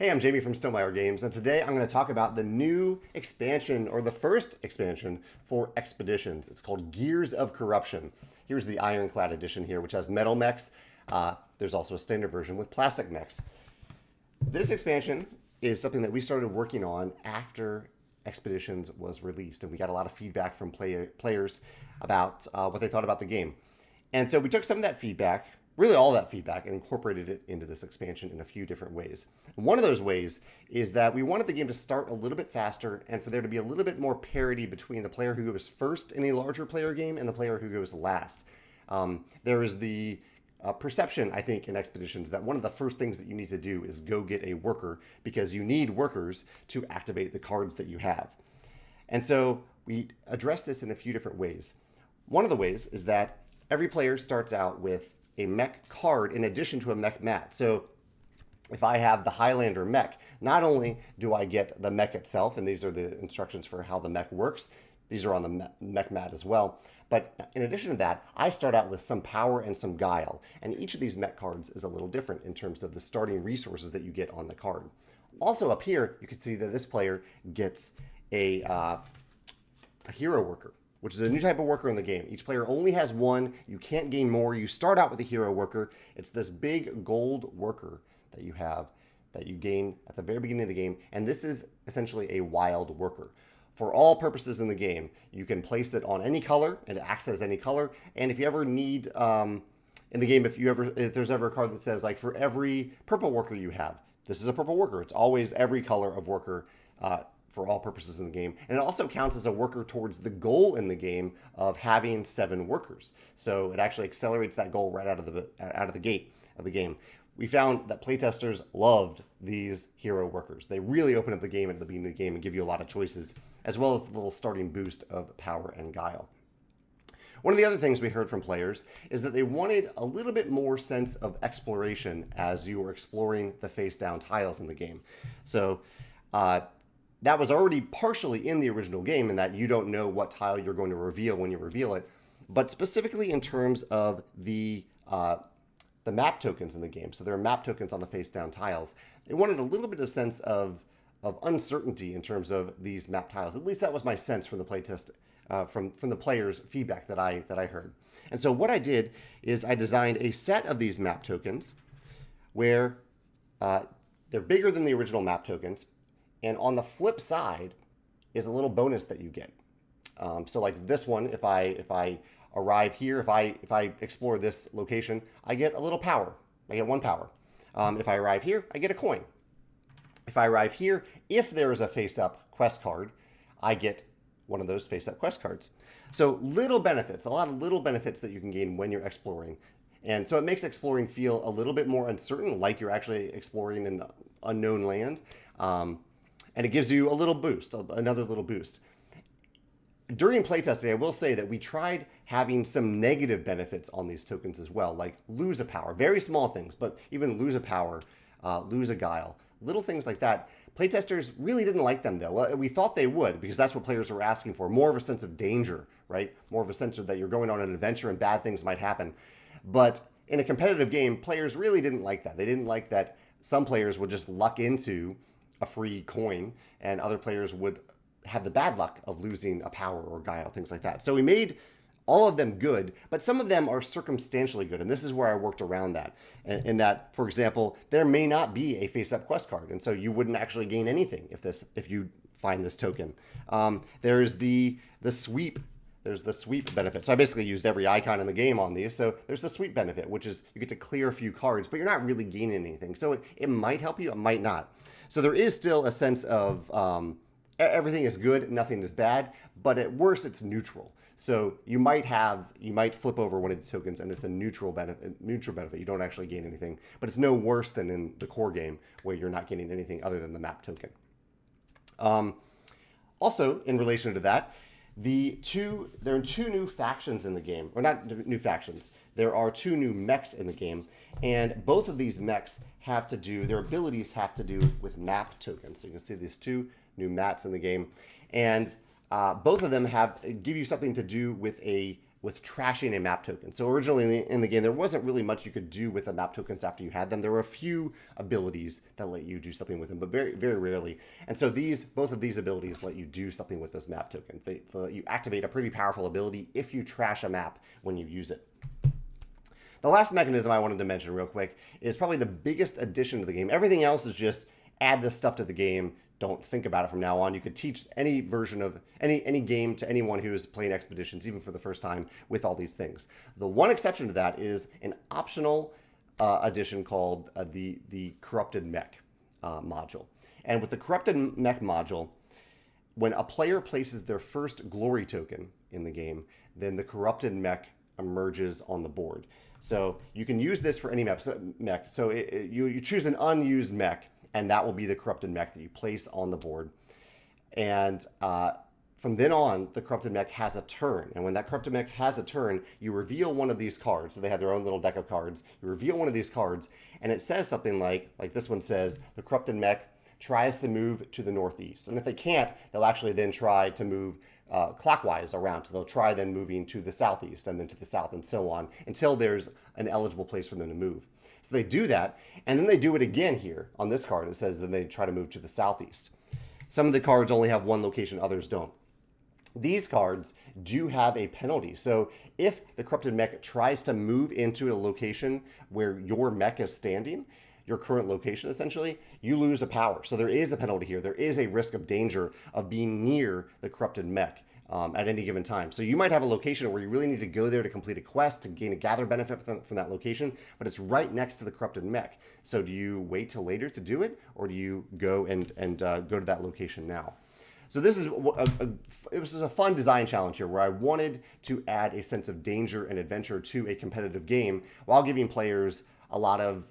Hey, I'm Jamey from Stonemaier Games, and today I'm going to talk about the new expansion, or the first expansion for Expeditions. It's called Gears of Corruption. Here's the Ironclad edition here, which has metal mechs. There's also a standard version with plastic mechs. This expansion is something that we started working on after Expeditions was released, and we got a lot of feedback from players about what they thought about the game. And so we took some of that feedback, really all that feedback, and incorporated it into this expansion in a few different ways. And one of those ways is that we wanted the game to start a little bit faster and for there to be a little bit more parity between the player who goes first in a larger player game and the player who goes last. There is the perception, I think, in Expeditions that one of the first things that you need to do is go get a worker because you need workers to activate the cards that you have. And so we address this in a few different ways. One of the ways is that every player starts out with a mech card in addition to a mech mat. So if I have the Highlander mech, not only do I get the mech itself, and these are the instructions for how the mech works, these are on the mech mat as well, but in addition to that, I start out with some power and some guile, and each of these mech cards is a little different in terms of the starting resources that you get on the card. Also up here, you can see that this player gets a hero worker, which is a new type of worker in the game. Each player only has one. You can't gain more. You start out with a hero worker. It's this big gold worker that you have that you gain at the very beginning of the game. And this is essentially a wild worker. For all purposes in the game, you can place it on any color and it acts as any color. And if you ever need, in the game, if there's ever a card that says, like, for every purple worker you have, this is a purple worker. It's always every color of worker for all purposes in the game. And it also counts as a worker towards the goal in the game of having 7 workers. So it actually accelerates that goal right out of the gate of the game. We found that playtesters loved these hero workers. They really open up the game at the beginning of the game and give you a lot of choices, as well as the little starting boost of power and guile. One of the other things we heard from players is that they wanted a little bit more sense of exploration as you were exploring the face-down tiles in the game. So that was already partially in the original game in that you don't know what tile you're going to reveal when you reveal it, but specifically in terms of the map tokens in the game. So there are map tokens on the face-down tiles. They wanted a little bit of sense of uncertainty in terms of these map tiles. At least that was my sense from the playtest, from the players' feedback that I heard. And so what I did is I designed a set of these map tokens where they're bigger than the original map tokens. And on the flip side is a little bonus that you get. So like this one, if I arrive here, if I explore this location, I get a little power. I get 1 power. If I arrive here, I get a coin. If I arrive here, if there is a face-up quest card, I get one of those face-up quest cards. So little benefits, a lot of little benefits that you can gain when you're exploring. And so it makes exploring feel a little bit more uncertain, like you're actually exploring an unknown land. And it gives you a little boost, another little boost. During playtesting, I will say that we tried having some negative benefits on these tokens as well, like lose a power. Very small things, but even lose a power, lose a guile, little things like that. Playtesters really didn't like them, though. Well, we thought they would, because that's what players were asking for. More of a sense of danger, right? More of a sense that you're going on an adventure and bad things might happen. But in a competitive game, players really didn't like that. They didn't like that some players would just luck into a free coin, and other players would have the bad luck of losing a power or guile, things like that. So we made all of them good, but some of them are circumstantially good, and this is where I worked around that. In that, for example, there may not be a face-up quest card, and so you wouldn't actually gain anything if you find this token. There's the sweep. There's the sweep benefit. So I basically used every icon in the game on these. So there's the sweep benefit, which is you get to clear a few cards, but you're not really gaining anything. So it might help you, it might not. So there is still a sense of everything is good, nothing is bad, but at worst it's neutral. So you might flip over one of these tokens and it's a neutral benefit. You don't actually gain anything, but it's no worse than in the core game where you're not getting anything other than the map token. Also, in relation to that, there are 2 new factions in the game, or not new factions. There are 2 new mechs in the game, and both of these mechs their abilities have to do with map tokens. So you can see these 2 new mats in the game, and both of them give you something to do with a with trashing a map token. So originally in the game, there wasn't really much you could do with the map tokens after you had them. There were a few abilities that let you do something with them, but very, very rarely. And so both of these abilities let you do something with those map tokens. They let you activate a pretty powerful ability if you trash a map when you use it. The last mechanism I wanted to mention real quick is probably the biggest addition to the game. Everything else is just add this stuff to the game. Don't think about it from now on. You could teach any version of any game to anyone who is playing Expeditions, even for the first time, with all these things. The one exception to that is an optional addition called the Corrupted Mech module. And with the Corrupted Mech module, when a player places their first glory token in the game, then the Corrupted Mech emerges on the board. So you can use this for any mech. So you choose an unused mech, and that will be the Corrupted Mech that you place on the board. And from then on, the Corrupted Mech has a turn. And when that Corrupted Mech has a turn, you reveal one of these cards. So they have their own little deck of cards. You reveal one of these cards, and it says something like this one says, the Corrupted Mech tries to move to the northeast. And if they can't, they'll actually then try to move clockwise around. So they'll try then moving to the southeast and then to the south and so on until there's an eligible place for them to move. So they do that, and then they do it again here on this card. It says then they try to move to the southeast. Some of the cards only have one location, others don't. These cards do have a penalty. So if the Corrupted Mech tries to move into a location where your mech is standing, your current location essentially, you lose a power. So there is a penalty here. There is a risk of danger of being near the Corrupted Mech at any given time. So you might have a location where you really need to go there to complete a quest to gain a gather benefit from that location, but it's right next to the Corrupted Mech. So do you wait till later to do it, or do you go and go to that location now? So this is it was a fun design challenge here where I wanted to add a sense of danger and adventure to a competitive game while giving players a lot of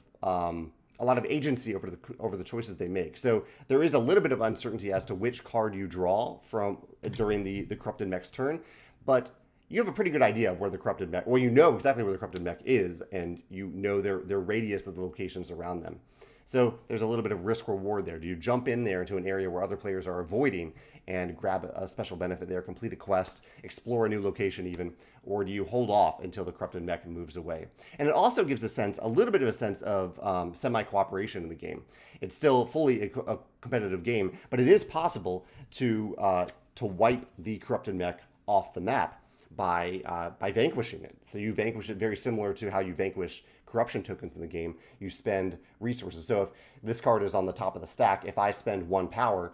agency over the choices they make. So there is a little bit of uncertainty as to which card you draw from during the Corrupted Mech's turn, but you have a pretty good idea of where the Corrupted Mech, well, you know exactly where the Corrupted Mech is, and you know their radius of the locations around them. So there's a little bit of risk reward there. Do you jump in there into an area where other players are avoiding and grab a special benefit there, complete a quest, explore a new location even, or do you hold off until the Corrupted Mech moves away? And it also gives a little bit of a sense of semi-cooperation in the game. It's still fully a competitive game, but it is possible to wipe the Corrupted Mech off the map by vanquishing it. So you vanquish it very similar to how you vanquish corruption tokens in the game. You spend resources. So if this card is on the top of the stack, if I spend 1 power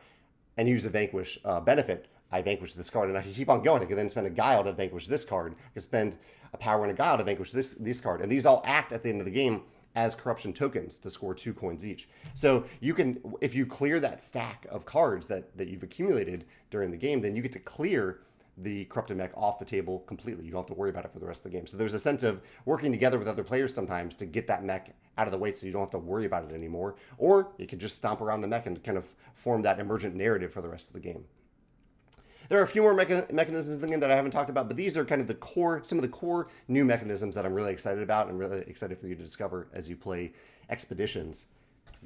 and use a vanquish benefit, I vanquish this card, and I can keep on going. I can then spend a guile to vanquish this card. I can spend a power and a guile to vanquish this card. And these all act at the end of the game as corruption tokens to score 2 coins each. So you can, if you clear that stack of cards that you've accumulated during the game, then you get to clear the Corrupted Mech off the table completely. You don't have to worry about it for the rest of the game. So there's a sense of working together with other players sometimes to get that mech out of the way so you don't have to worry about it anymore. Or you can just stomp around the mech and kind of form that emergent narrative for the rest of the game. There are a few more mechanisms in the game that I haven't talked about, but these are kind of some of the core new mechanisms that I'm really excited about and really excited for you to discover as you play Expeditions,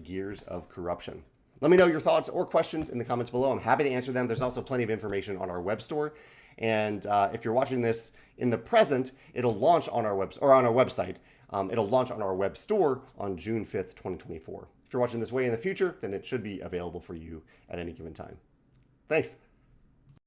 Gears of Corruption. Let me know your thoughts or questions in the comments below. I'm happy to answer them. There's also plenty of information on our web store. And if you're watching this in the present, it'll launch on our website. It'll launch on our web store on June 5th, 2024. If you're watching this way in the future, then it should be available for you at any given time. Thanks.